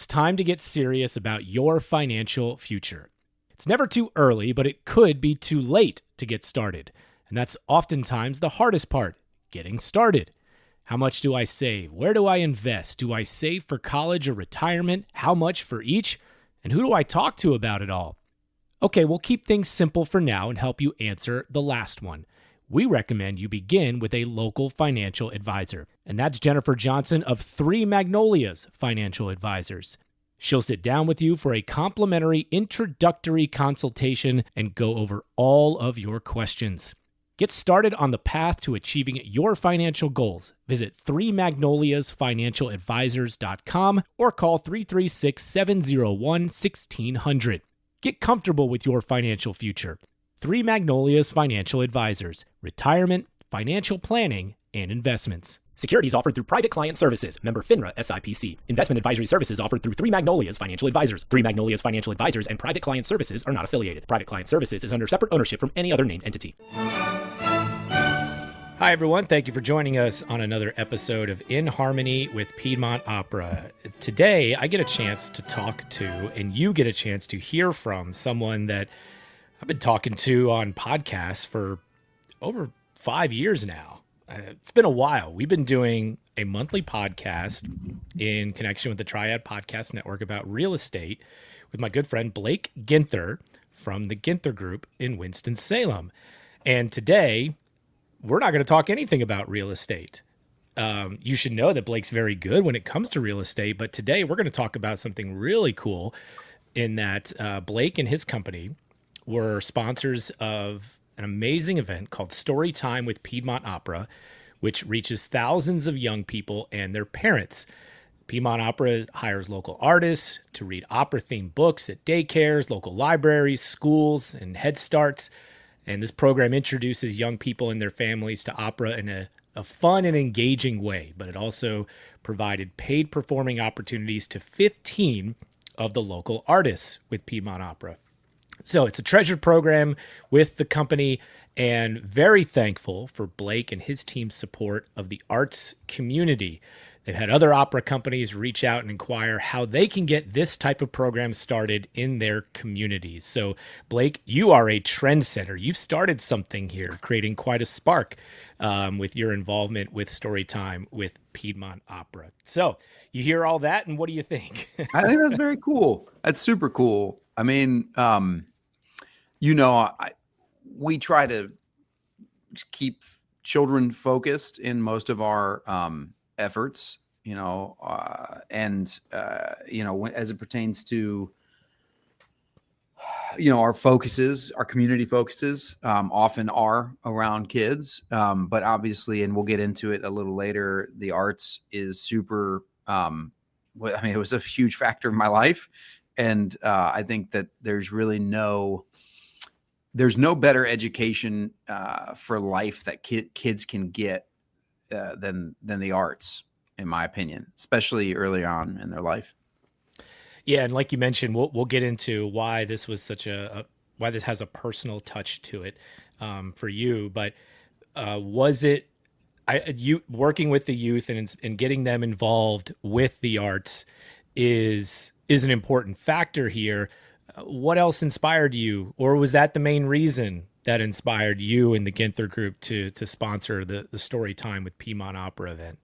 It's time to get serious about your financial future. It's never too early, but it could be too late to get started. And that's oftentimes the hardest part, getting started. How much do I save? Where do I invest? Do I save for college or retirement? How much for each? And who do I talk to about it all? Okay, we'll keep things simple for now and help you answer the last one. We recommend you begin with a local financial advisor, and that's Jennifer Johnson of Three Magnolias Financial Advisors. She'll sit down with you for a complimentary introductory consultation and go over all of your questions. Get started on the path to achieving your financial goals. Visit threemagnoliasfinancialadvisors.com or call 336-701-1600. Get comfortable with your financial future. Three Magnolias Financial Advisors. Retirement, financial planning, and investments. Securities offered through Private Client Services. Member FINRA SIPC. Investment advisory services offered through Three Magnolias Financial Advisors. Three Magnolias Financial Advisors and Private Client Services are not affiliated. Private Client Services is under separate ownership from any other named entity. Hi, everyone. Thank you for joining us on another episode of In Harmony with Piedmont Opera. Today, I get a chance to talk to, and you get a chance to hear from someone that I've been talking to on podcasts for over 5 years now. It's been a while. We've been doing a monthly podcast in connection with the Triad Podcast Network about real estate with my good friend Blake Ginther from the Ginther Group in Winston-Salem. And today, we're not going to talk anything about real estate. You should know that Blake's very good when it comes to real estate, but today we're going to talk about something really cool in that Blake and his company were sponsors of an amazing event called Story Time with Piedmont Opera, which reaches thousands of young people and their parents. Piedmont Opera hires local artists to read opera-themed books at daycares, local libraries, schools, and Head Starts. And this program introduces young people and their families to opera in a fun and engaging way, but it also provided paid performing opportunities to 15 of the local artists with Piedmont Opera. So it's a treasured program with the company, and very thankful for Blake and his team's support of the arts community. They've had other opera companies reach out and inquire how they can get this type of program started in their communities. So, Blake, you are a trendsetter. You've started something here, creating quite a spark with your involvement with Storytime with Piedmont Opera. So, you hear all that, and what do you think? I think that's very cool. That's super cool. I mean, we try to keep children focused in most of our efforts, as it pertains to, our focuses, our community focuses often are around kids. But obviously, and we'll get into it a little later, the arts is super, it was a huge factor in my life. And I think that there's no better education for life that kids can get than the arts, in my opinion, especially early on in their life. Yeah, and like you mentioned, we'll get into why this was why this has a personal touch to it for you. But was it you working with the youth and getting them involved with the arts is an important factor here? What else inspired you, or was that the main reason that inspired you and the Ginther Group to sponsor the Story Time with Piedmont Opera event?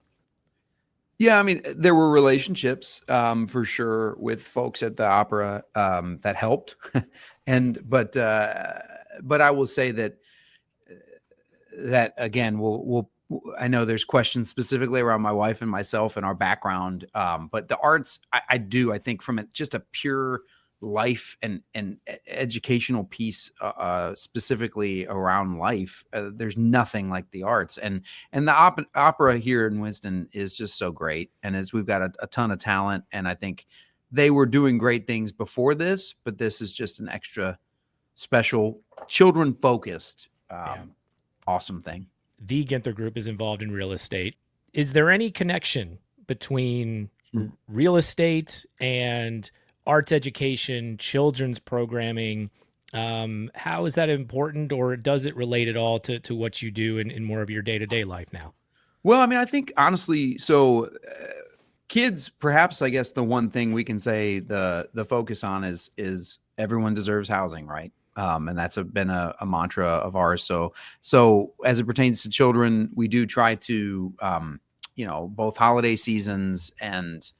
Yeah, I mean, there were relationships for sure with folks at the opera that helped, but I will say that again, I know there's questions specifically around my wife and myself and our background, but the arts, I think from just a pure life and educational piece, specifically around life, there's nothing like the arts, and the opera here in Winston is just so great, and we've got a ton of talent, and I think they were doing great things before this, but this is just an extra special, children focused, awesome thing. The Ginther Group is involved in real estate. Is there any connection between real estate and arts education, children's programming? How is that important, or does it relate at all to what you do in more of your day-to-day life now? Well, I mean, I think honestly, so kids, perhaps, I guess the one thing we can say the focus on is everyone deserves housing, right? And that's been a mantra of ours. So as it pertains to children, we do try to, both holiday seasons and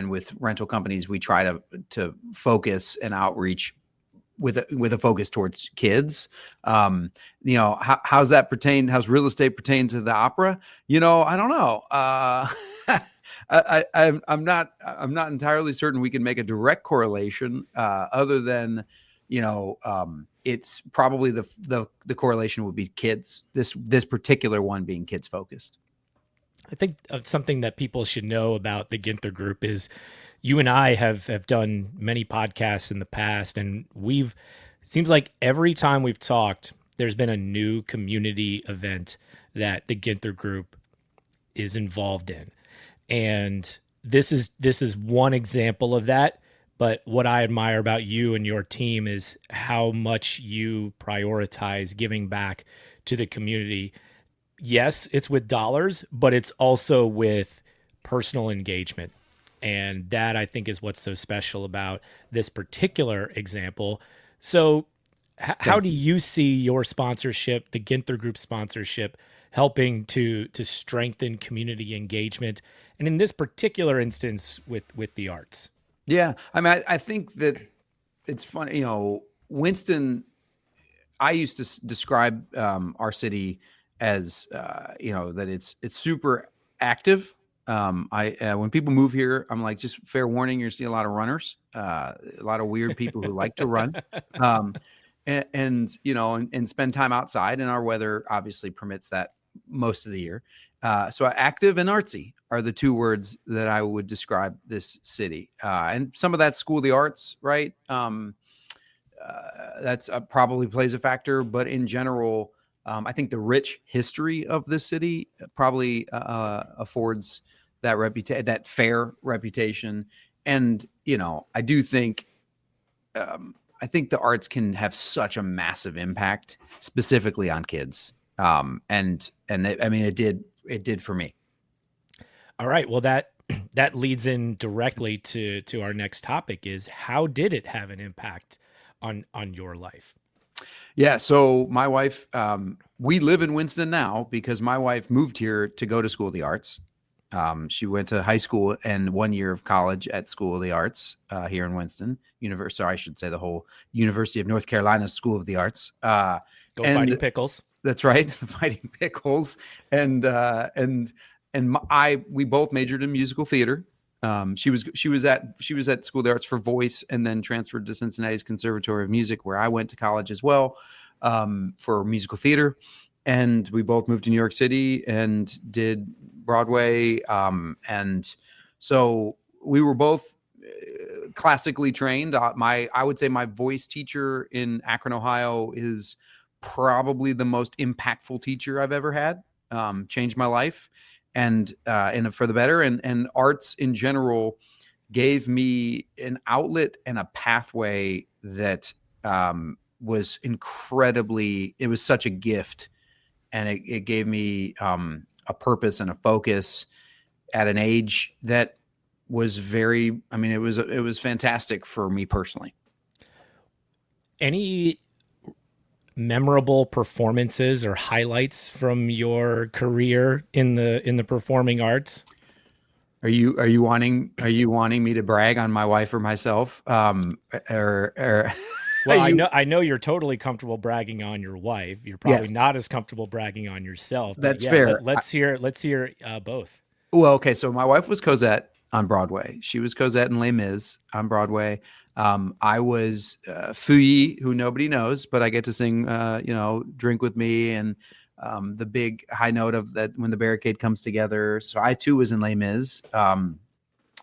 with rental companies, we try to focus and outreach with a focus towards kids. How's that pertain? How's real estate pertain to the opera? I don't know. I'm not entirely certain we can make a direct correlation, other than, it's probably the correlation would be kids. This particular one being kids focused. I think something that people should know about the Ginther Group is you and I have done many podcasts in the past, and it seems like every time we've talked, there's been a new community event that the Ginther Group is involved in. And this is one example of that. But what I admire about you and your team is how much you prioritize giving back to the community. Yes, it's with dollars, but it's also with personal engagement. And that, I think, is what's so special about this particular example. So how do you see your sponsorship, the Ginther Group sponsorship, helping to strengthen community engagement, and in this particular instance with the arts? Yeah, I mean, I think that it's funny. Winston, I used to describe our city as that it's super active. When people move here, I'm like, just fair warning, you're seeing a lot of runners, a lot of weird people who like to run, and spend time outside. And our weather obviously permits that most of the year. So active and artsy are the two words that I would describe this city. And some of that School of the Arts, right? That's probably plays a factor, but in general, I think the rich history of this city probably affords that fair reputation. And, I do think, I think the arts can have such a massive impact specifically on kids. It did for me. All right. Well, that leads in directly to our next topic is, how did it have an impact on your life? Yeah. So my wife, we live in Winston now because my wife moved here to go to School of the Arts. She went to high school and 1 year of college at School of the Arts here in Winston. I should say the whole University of North Carolina School of the Arts. Go Fighting Pickles. That's right, the Fighting Pickles. We both majored in musical theater. She was at School of the Arts for voice, and then transferred to Cincinnati's Conservatory of Music, where I went to college as well, for musical theater. And we both moved to New York City and did Broadway. And so we were both classically trained. I would say my voice teacher in Akron, Ohio, is probably the most impactful teacher I've ever had. Changed my life, and for the better. And arts in general gave me an outlet and a pathway that was incredibly. It was such a gift, and it gave me a purpose and a focus at an age that was very. I mean, it was fantastic for me personally. Any memorable performances or highlights from your career in the performing arts? Are you wanting me to brag on my wife or myself? Well, I know you're totally comfortable bragging on your wife. You're probably not as comfortable bragging on yourself. That's fair. Let's hear both. Well, okay. So my wife was Cosette on Broadway. She was Cosette in Les Mis on Broadway. I was Fouilly, who nobody knows, but I get to sing, Drink With Me, and the big high note of that when the barricade comes together. So I too was in Les Mis.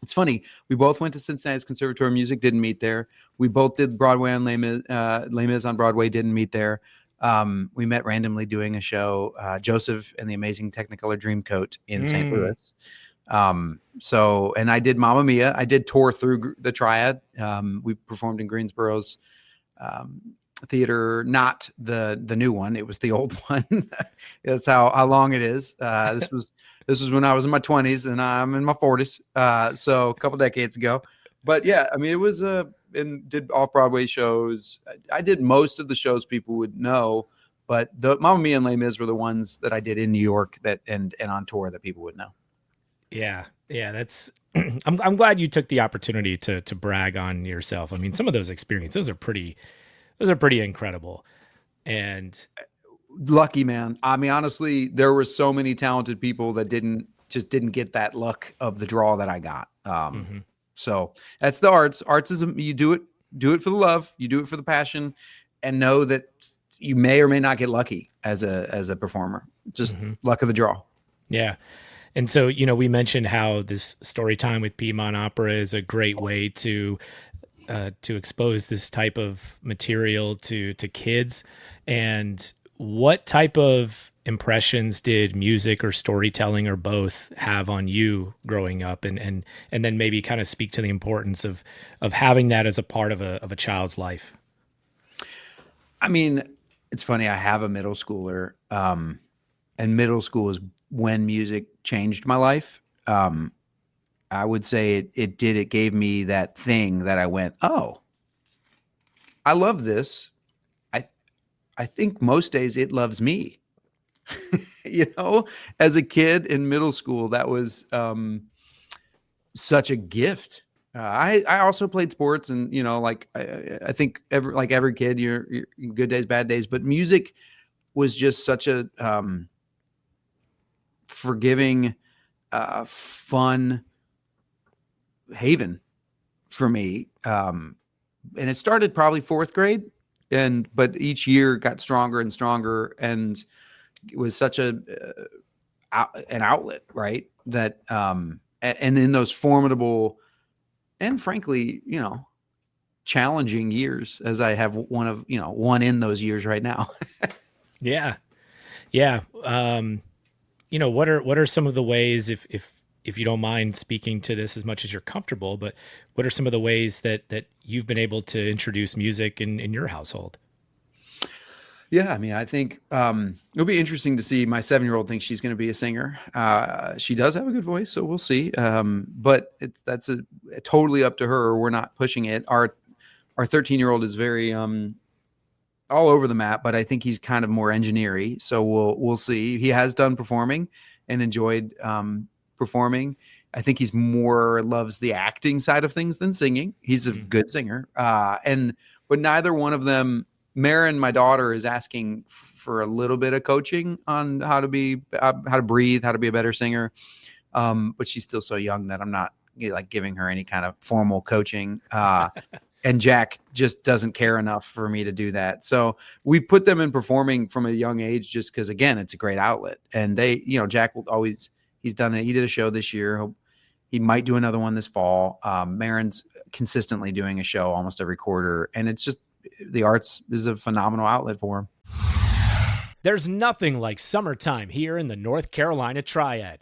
It's funny, we both went to Cincinnati's Conservatory of Music, didn't meet there. We both did Broadway on Les Mis on Broadway, didn't meet there. We met randomly doing a show, Joseph and the Amazing Technicolor Dreamcoat in St. Louis. And I did Mamma Mia. I did tour through the Triad. We performed in Greensboro's theater, not the new one. It was the old one. That's how long it is. This was when I was in my 20s and I'm in my 40s. So a couple decades ago. But yeah, I mean, it was and did off-Broadway shows. I did most of the shows people would know, but the Mamma Mia and Les Mis were the ones that I did in New York that and on tour that people would know. Yeah. Yeah. That's, I'm glad you took the opportunity to brag on yourself. I mean, some of those experiences are pretty incredible. And Lucky, man. I mean, honestly, there were so many talented people that didn't get that luck of the draw that I got. So that's the arts. Arts is you do it for the love, you do it for the passion, and know that you may or may not get lucky as a performer. Just luck of the draw. Yeah. And so, we mentioned how this story time with Piedmont Opera is a great way to expose this type of material to kids. And what type of impressions did music or storytelling or both have on you growing up? And then maybe kind of speak to the importance of having that as a part of a child's life. I mean, it's funny. I have a middle schooler, and middle school is when music changed my life. I would say it did. It gave me that thing that I went, oh, I love this. I think most days it loves me. As a kid in middle school, that was such a gift. I also played sports, and I think every kid, you're good days, bad days, but music was just such a forgiving, fun haven for me. And it started probably fourth grade, but each year got stronger and stronger, and it was such an outlet, right? That and in those formidable and frankly, challenging years, as I have one in those years right now. Yeah. What are some of the ways, if you don't mind speaking to this as much as you're comfortable, but what are some of the ways that you've been able to introduce music in your household? Yeah, I mean, I think it'll be interesting to see. My 7-year-old thinks she's going to be a singer. She does have a good voice, so we'll see. But that's totally up to her. We're not pushing it. Our 13-year-old is very all over the map, but I think he's kind of more engineer-y. So we'll see. He has done performing and enjoyed performing. I think he's more loves the acting side of things than singing. He's a good singer. But neither one of them. Marin, my daughter, is asking for a little bit of coaching on how to breathe, how to be a better singer. But she's still so young that I'm not giving her any kind of formal coaching. And Jack just doesn't care enough for me to do that. So we put them in performing from a young age, just because, again, it's a great outlet. And Jack will always, he's done it. He did a show this year. He might do another one this fall. Marin's consistently doing a show almost every quarter. And it's just, the arts is a phenomenal outlet for him. There's nothing like summertime here in the North Carolina Triad.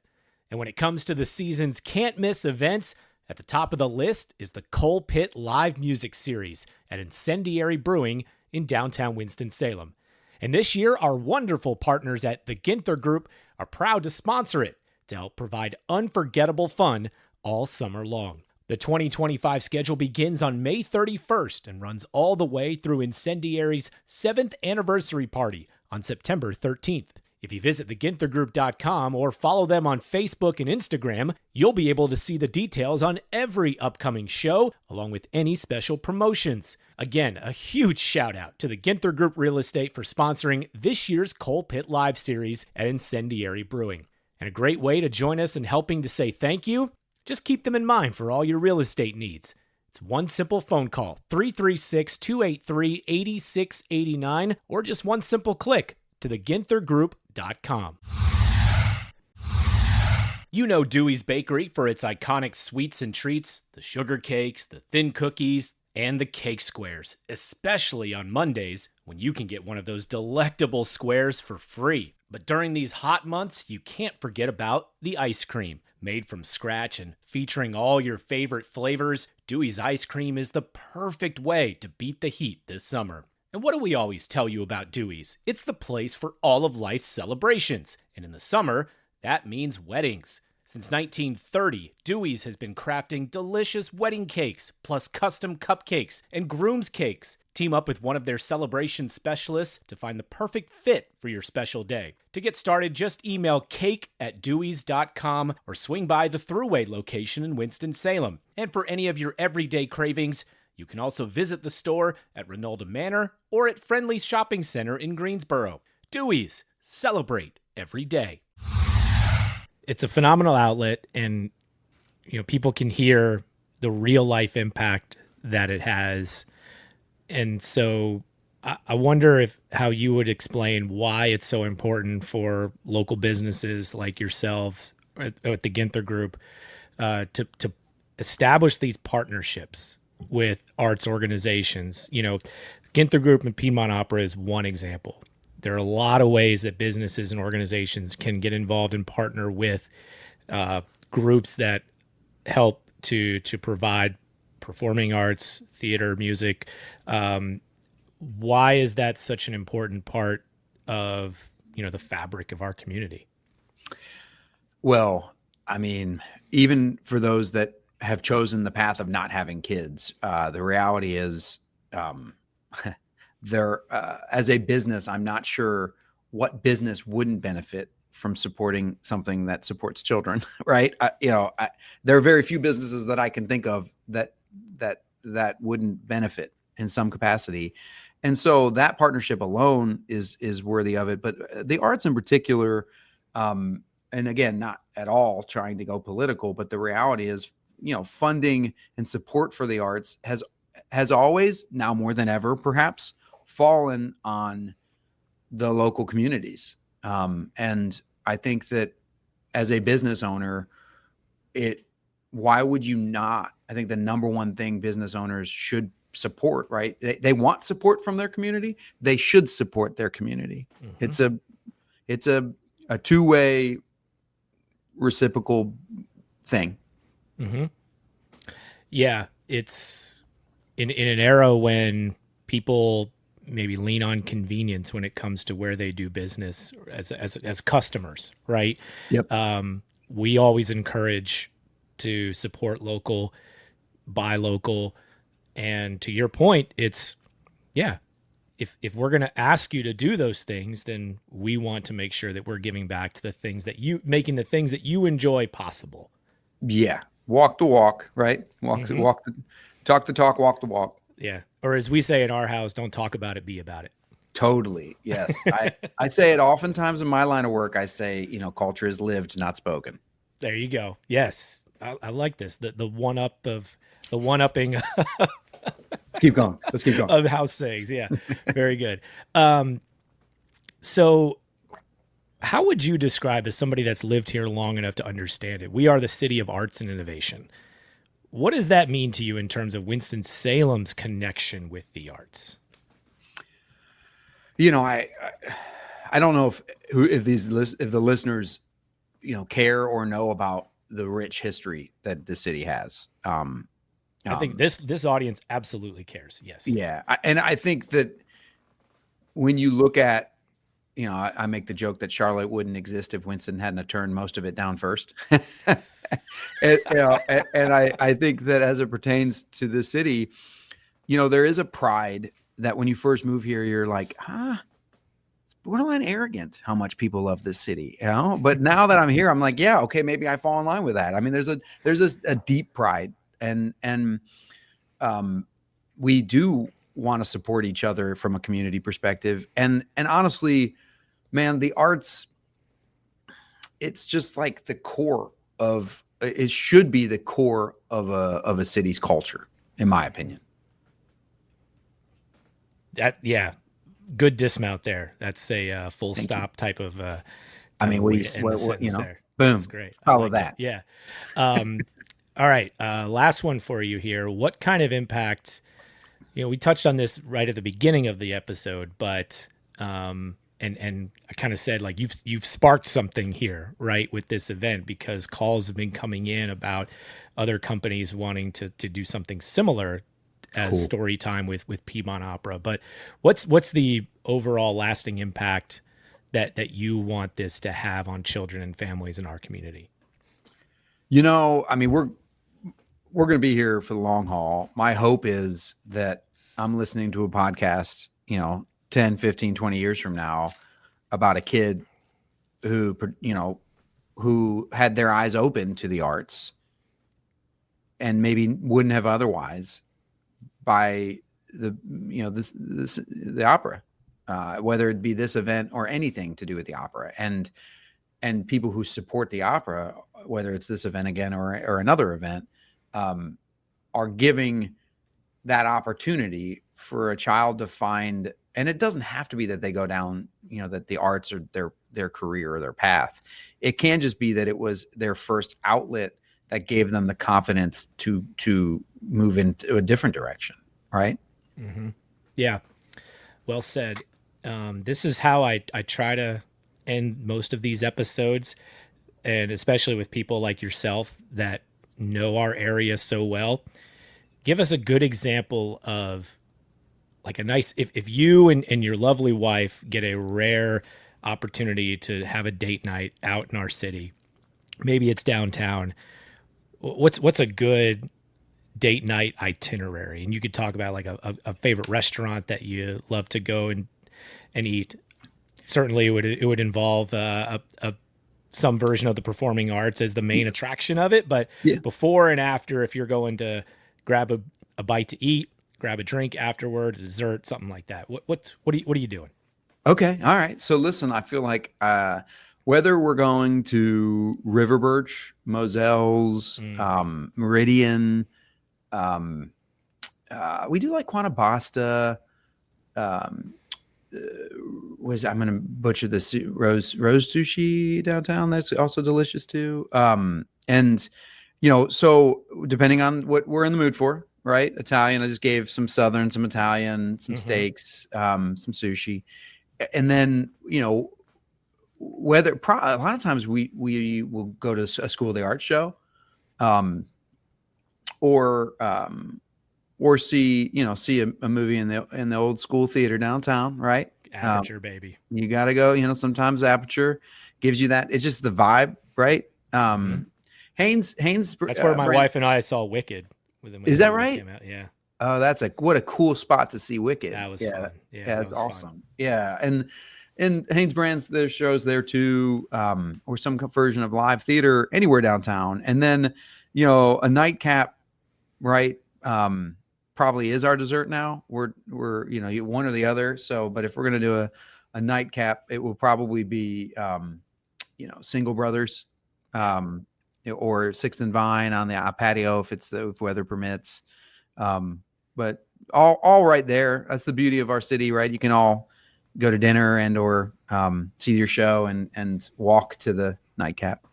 And when it comes to the season's can't-miss events, at the top of the list is the Coal Pit Live Music Series at Incendiary Brewing in downtown Winston-Salem. And this year, our wonderful partners at the Ginther Group are proud to sponsor it to help provide unforgettable fun all summer long. The 2025 schedule begins on May 31st and runs all the way through Incendiary's 7th anniversary party on September 13th. If you visit theginthergroup.com or follow them on Facebook and Instagram, you'll be able to see the details on every upcoming show, along with any special promotions. Again, a huge shout out to the Ginther Group Real Estate for sponsoring this year's Coal Pit Live Series at Incendiary Brewing. And a great way to join us in helping to say thank you, just keep them in mind for all your real estate needs. It's one simple phone call, 336-283-8689, or just one simple click to theginthergroup.com. You know Dewey's Bakery for its iconic sweets and treats, the sugar cakes, the thin cookies, and the cake squares, especially on Mondays when you can get one of those delectable squares for free. But during these hot months, you can't forget about the ice cream. Made from scratch and featuring all your favorite flavors, Dewey's ice cream is the perfect way to beat the heat this summer. And what do we always tell you about Dewey's? It's the place for all of life's celebrations. And in the summer, That means weddings. Since 1930, Dewey's has been crafting delicious wedding cakes, plus custom cupcakes and groom's cakes. Team up with one of their celebration specialists to find the perfect fit for your special day. To get started, just email cake@deweys.com or swing by the Thruway location in Winston-Salem. And for any of your everyday cravings, you can also visit the store at Renolda Manor or at Friendly Shopping Center in Greensboro. Dewey's, celebrate every day. It's a phenomenal outlet, and people can hear the real life impact that it has. And so I wonder how you would explain why it's so important for local businesses like yourselves at the Ginther Group to establish these partnerships with arts organizations. Ginther Group and Piedmont Opera is one example. There are a lot of ways that businesses and organizations can get involved and partner with groups that help to provide performing arts, theater, music. Why is that such an important part of the fabric of our community? Well, I mean, even for those that have chosen the path of not having kids, the reality is as a business, I'm not sure what business wouldn't benefit from supporting something that supports children, right? There are very few businesses that I can think of that wouldn't benefit in some capacity. And so that partnership alone is worthy of it. But the arts in particular, and again, not at all trying to go political, but the reality is, funding and support for the arts has always, now more than ever, perhaps, fallen on the local communities. And I think that as a business owner, why would you not? I think the number one thing business owners should support, right? They want support from their community. They should support their community. Mm-hmm. It's a two-way reciprocal thing. Mm-hmm. Yeah. It's in an era when people maybe lean on convenience when it comes to where they do business as customers, right? Yep. We always encourage to support local, buy local, and to your point, it's if we're going to ask you to do those things, then we want to make sure that we're giving back to making the things that you enjoy possible. Yeah, walk the walk, right? Talk the talk, walk the walk. Yeah. Or as we say in our house, don't talk about it, be about it. Totally. Yes. I say it oftentimes in my line of work. I say, culture is lived, not spoken. There you go. Yes. I like this. The one-upping. Let's keep going. Of house sayings. Yeah. Very good. So how would you describe, as somebody that's lived here long enough to understand it, we are the city of arts and innovation. What does that mean to you in terms of Winston-Salem's connection with the arts? I don't know if the listeners, care or know about the rich history that the city has. I think this audience absolutely cares. Yes. Yeah. And I think that when you look at, I make the joke that Charlotte wouldn't exist if Winston hadn't turned most of it down first. and I think that as it pertains to the city, there is a pride that when you first move here, you're like, it's borderline arrogant how much people love this city. But now that I'm here, I'm like, yeah, okay, maybe I fall in line with that. I mean, there's a deep pride, and we do want to support each other from a community perspective. And honestly, man, the arts, it's just like the core of, it should be the core of a city's culture, in my opinion. Good dismount there. That's a full Thank stop you. type of. What there. Boom. That's great. Follow that. Yeah. All right. Last one for you here. What kind of impact? We touched on this right at the beginning of the episode, but and I kind of said, like, you've sparked something here, right, with this event, because calls have been coming in about other companies wanting to do something similar as story time with Piedmont Opera. But what's the overall lasting impact that you want this to have on children and families in our community? I mean, we're going to be here for the long haul. My hope is that I'm listening to a podcast, 10, 15, 20 years from now about a kid who had their eyes open to the arts and maybe wouldn't have otherwise by the opera, whether it be this event or anything to do with the opera, and people who support the opera, whether it's this event again or another event, are giving that opportunity for a child to find. And it doesn't have to be that they go down, that the arts are their career or their path. It can just be that it was their first outlet that gave them the confidence to move into a different direction. Right. Mm-hmm. Yeah. Well said. This is how I try to end most of these episodes, and especially with people like yourself that know our area so well. Give us a good example of like a nice, if you and your lovely wife get a rare opportunity to have a date night out in our city, maybe it's downtown. What's a good date night itinerary? And you could talk about like a favorite restaurant that you love to go and eat. Certainly it would involve some version of the performing arts as the main attraction of it, but before and after, if you're going to grab a bite to eat, grab a drink afterward, a dessert, something like that. What are you doing? Okay. All right. So listen, I feel like whether we're going to River Birch, Moselle's, Meridian, we do like Quantabasta. I'm going to butcher this Rose Sushi downtown. That's also delicious too. And so depending on what we're in the mood for, right? Italian, I just gave some Southern, some Italian, some steaks, some sushi. And then, a lot of times we will go to a School of the Arts show, or see a movie in the old school theater downtown, right? Aperture, baby. You got to go. Sometimes Aperture gives you that. It's just the vibe, right? Haynes. That's where my wife and I saw Wicked. Is that right? Came out. Yeah. Oh, what a cool spot to see Wicked. That was fun. Yeah, that's awesome. Fun. Yeah, and Haynes Brands, there's shows there too, or some version of live theater anywhere downtown. And then, a nightcap, right? Probably is our dessert now. We're one or the other. So, but if we're gonna do a nightcap, it will probably be Single Brothers, or Sixth and Vine on the patio if weather permits. But all right there. That's the beauty of our city, right? You can all go to dinner or see your show and walk to the nightcap.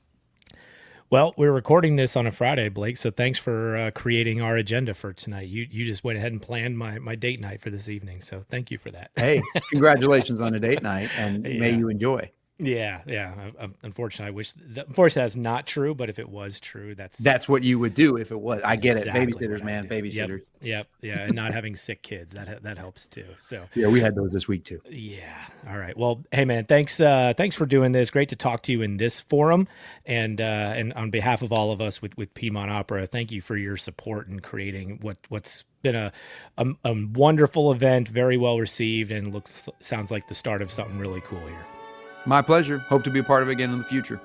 Well, we're recording this on a Friday, Blake, so thanks for creating our agenda for tonight. You just went ahead and planned my date night for this evening, so thank you for that. Hey, congratulations on the date night, and may you enjoy. Yeah. Unfortunately, that's not true, but if it was true, that's what you would do if it was. I get it. Babysitters, man. Babysitters. Yep. Yeah. And not having sick kids, that helps too. So yeah, we had those this week too. Yeah. All right. Well, hey man, thanks for doing this. Great to talk to you in this forum. And on behalf of all of us with Piedmont Opera, thank you for your support in creating what's been a wonderful event, very well received, and sounds like the start of something really cool here. My pleasure. Hope to be a part of it again in the future.